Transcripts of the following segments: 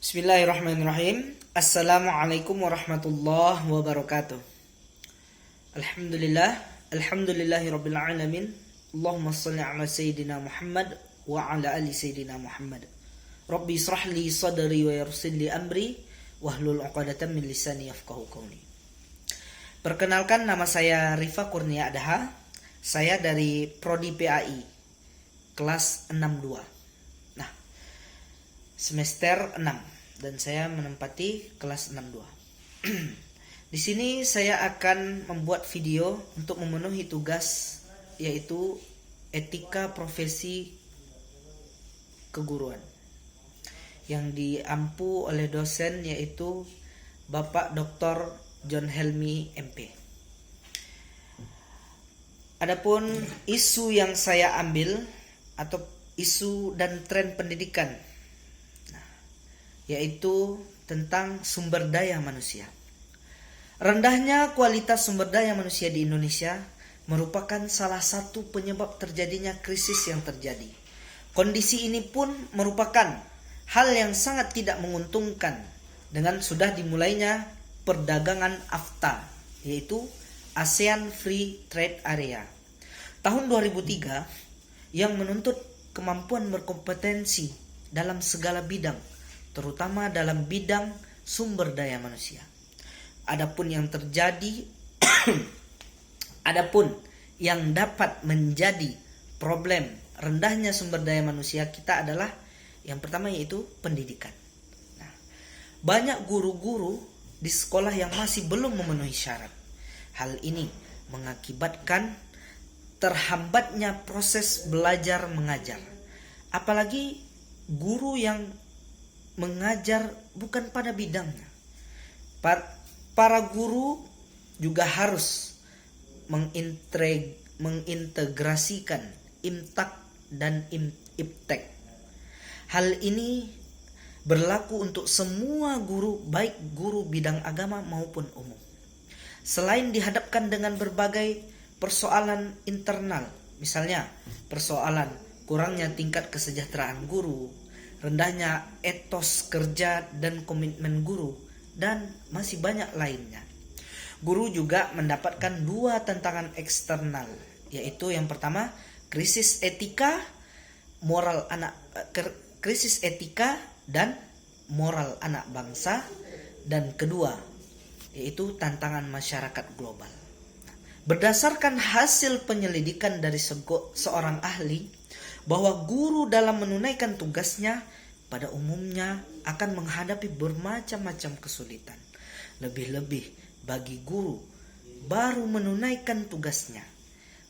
Bismillahirrahmanirrahim. Assalamualaikum warahmatullahi wabarakatuh. Alhamdulillahirabbil alamin. Allahumma shalli ala sayyidina Muhammad wa ala ali sayyidina Muhammad. Rabbi israh li sadri wa yassir li amri wahlul 'uqdatam min lisani yafqahu qawli. Perkenalkan, nama saya Rifa Kurnia Adaha. Saya dari Prodi PAI kelas 62. Nah, semester 6 dan saya menempati kelas 62. Di sini saya akan membuat video untuk memenuhi tugas, yaitu etika profesi keguruan yang diampu oleh dosen, yaitu Bapak Dr. John Helmi MP. Adapun isu yang saya ambil atau isu dan tren pendidikan, yaitu tentang sumber daya manusia. Rendahnya kualitas sumber daya manusia di Indonesia merupakan salah satu penyebab terjadinya krisis yang terjadi. Kondisi ini pun merupakan hal yang sangat tidak menguntungkan dengan sudah dimulainya perdagangan AFTA, yaitu ASEAN Free Trade Area, tahun 2003, yang menuntut kemampuan berkompetensi dalam segala bidang, terutama dalam bidang sumber daya manusia. Adapun yang dapat menjadi problem rendahnya sumber daya manusia kita adalah yang pertama, yaitu pendidikan. Nah, banyak guru-guru di sekolah yang masih belum memenuhi syarat. Hal ini mengakibatkan terhambatnya proses belajar mengajar. Apalagi guru yang mengajar bukan pada bidangnya. Para guru juga harus mengintegrasikan IMTAK dan IPTEK. Hal ini berlaku untuk semua guru, baik guru bidang agama maupun umum. Selain dihadapkan dengan berbagai persoalan internal, misalnya persoalan kurangnya tingkat kesejahteraan guru, rendahnya etos kerja dan komitmen guru, dan masih banyak lainnya. Guru juga mendapatkan dua tantangan eksternal, yaitu yang pertama, krisis etika dan moral anak bangsa, dan kedua, yaitu tantangan masyarakat global. Berdasarkan hasil penyelidikan dari seorang ahli, bahwa guru dalam menunaikan tugasnya pada umumnya akan menghadapi bermacam-macam kesulitan. Lebih-lebih bagi guru baru menunaikan tugasnya.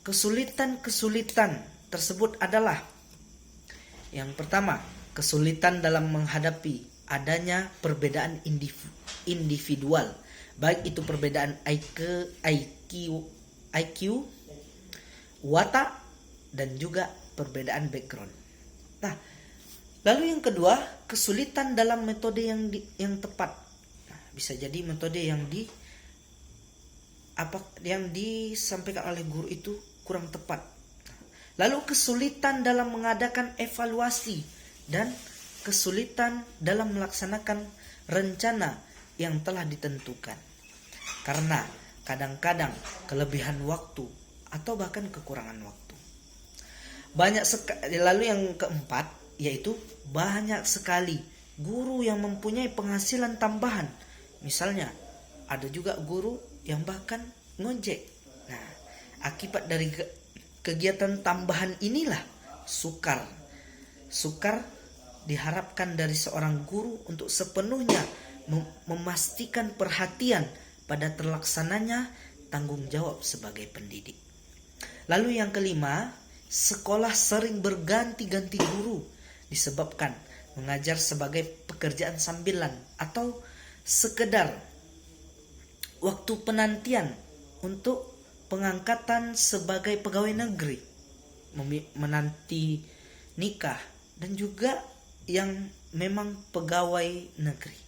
Kesulitan-kesulitan tersebut adalah yang pertama, kesulitan dalam menghadapi adanya perbedaan individual, baik itu perbedaan IQ, watak, dan juga perbedaan background. Nah, lalu yang kedua, kesulitan dalam metode yang tepat. Nah, bisa jadi metode yang disampaikan oleh guru itu kurang tepat. Lalu kesulitan dalam mengadakan evaluasi dan kesulitan dalam melaksanakan rencana yang telah ditentukan. Karena kadang-kadang kelebihan waktu atau bahkan kekurangan waktu. Lalu yang keempat, yaitu banyak sekali guru yang mempunyai penghasilan tambahan. Misalnya, ada juga guru yang bahkan ngojek. Nah, akibat dari kegiatan tambahan inilah sukar diharapkan dari seorang guru untuk sepenuhnya memastikan perhatian pada terlaksananya tanggung jawab sebagai pendidik. Lalu yang kelima, sekolah sering berganti-ganti guru disebabkan mengajar sebagai pekerjaan sambilan atau sekedar waktu penantian untuk pengangkatan sebagai pegawai negeri, menanti nikah, dan juga yang memang pegawai negeri.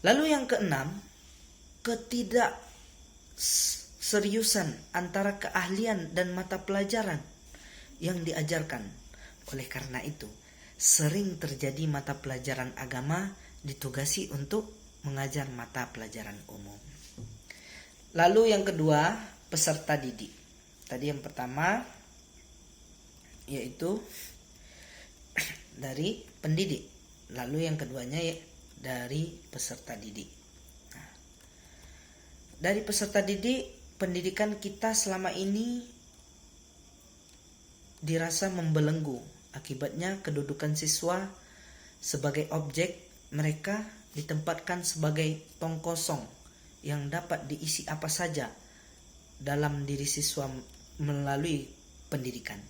Lalu yang keenam, ketidakseriusan antara keahlian dan mata pelajaran yang diajarkan. Oleh karena itu, sering terjadi mata pelajaran agama ditugasi untuk mengajar mata pelajaran umum. Lalu yang kedua, peserta didik. Tadi yang pertama yaitu dari pendidik. Lalu yang keduanya dari peserta didik. Nah, dari peserta didik, pendidikan kita selama ini dirasa membelenggu. Akibatnya kedudukan siswa sebagai objek, mereka ditempatkan sebagai tong kosong yang dapat diisi apa saja dalam diri siswa melalui pendidikan.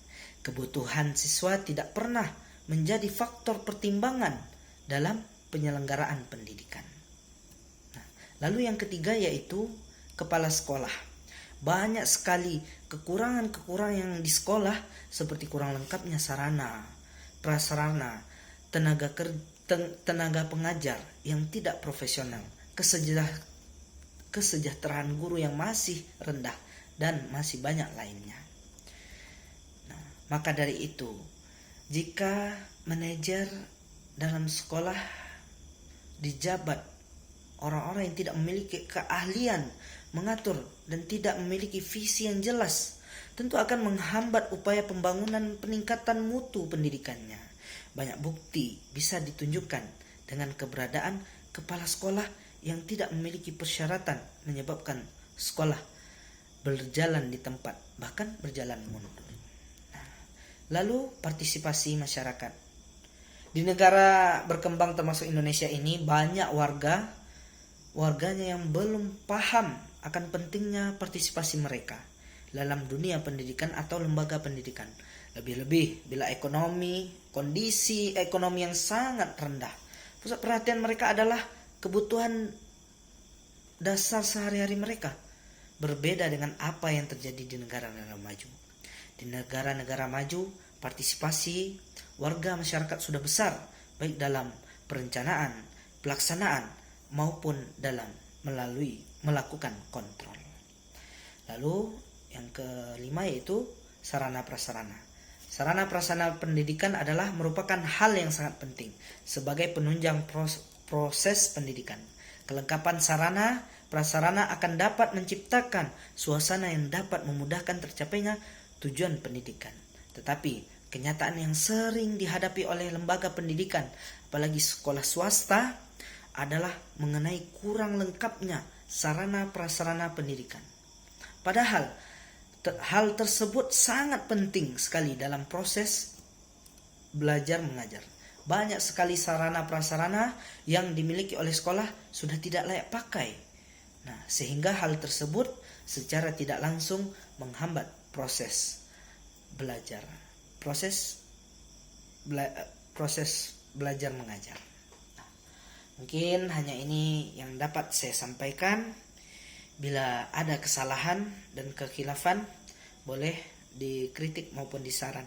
Kebutuhan siswa tidak pernah menjadi faktor pertimbangan dalam penyelenggaraan pendidikan. Nah, lalu yang ketiga yaitu kepala sekolah. Banyak sekali kekurangan-kekurangan yang di sekolah, seperti kurang lengkapnya sarana, prasarana, tenaga pengajar yang tidak profesional, kesejahteraan guru yang masih rendah, dan masih banyak lainnya. Nah, maka dari itu, jika manajer dalam sekolah dijabat orang-orang yang tidak memiliki keahlian mengatur dan tidak memiliki visi yang jelas, tentu akan menghambat upaya pembangunan peningkatan mutu pendidikannya. Banyak bukti bisa ditunjukkan dengan keberadaan kepala sekolah yang tidak memiliki persyaratan, menyebabkan sekolah berjalan di tempat, bahkan berjalan mundur. Lalu partisipasi masyarakat. Di negara berkembang termasuk Indonesia ini, banyak warganya yang belum paham akan pentingnya partisipasi mereka dalam dunia pendidikan atau lembaga pendidikan. Lebih-lebih bila kondisi ekonomi yang sangat rendah. Pusat perhatian mereka adalah kebutuhan dasar sehari-hari mereka. Berbeda dengan apa yang terjadi di negara-negara maju. Di negara-negara maju, partisipasi warga masyarakat sudah besar, baik dalam perencanaan, pelaksanaan, maupun dalam melakukan kontrol. Lalu yang kelima yaitu sarana prasarana. Sarana prasarana pendidikan adalah merupakan hal yang sangat penting sebagai penunjang proses pendidikan. Kelengkapan sarana prasarana akan dapat menciptakan suasana yang dapat memudahkan tercapainya tujuan pendidikan. Tetapi kenyataan yang sering dihadapi oleh lembaga pendidikan, apalagi sekolah swasta, adalah mengenai kurang lengkapnya sarana prasarana pendidikan. Padahal hal tersebut sangat penting sekali dalam proses belajar mengajar. Banyak sekali sarana prasarana yang dimiliki oleh sekolah sudah tidak layak pakai. Nah, sehingga hal tersebut secara tidak langsung menghambat proses belajar, proses belajar mengajar. Mungkin hanya ini yang dapat saya sampaikan. Bila ada kesalahan dan kekhilafan, boleh dikritik maupun disaran.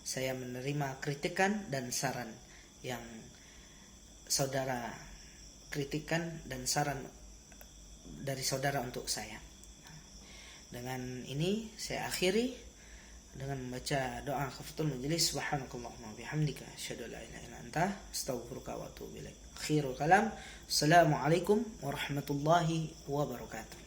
Saya menerima kritikan dan saran yang saudara kritikan dan saran dari saudara untuk saya. Dengan ini saya akhiri dengan membaca doa kafatul majlis. Subhanakallahumma bihamdika asyhadu an la ilaha illa anta astaghfiruka wa atubu ilaik. Akhirul kalam. Assalamualaikum warahmatullahi wabarakatuh.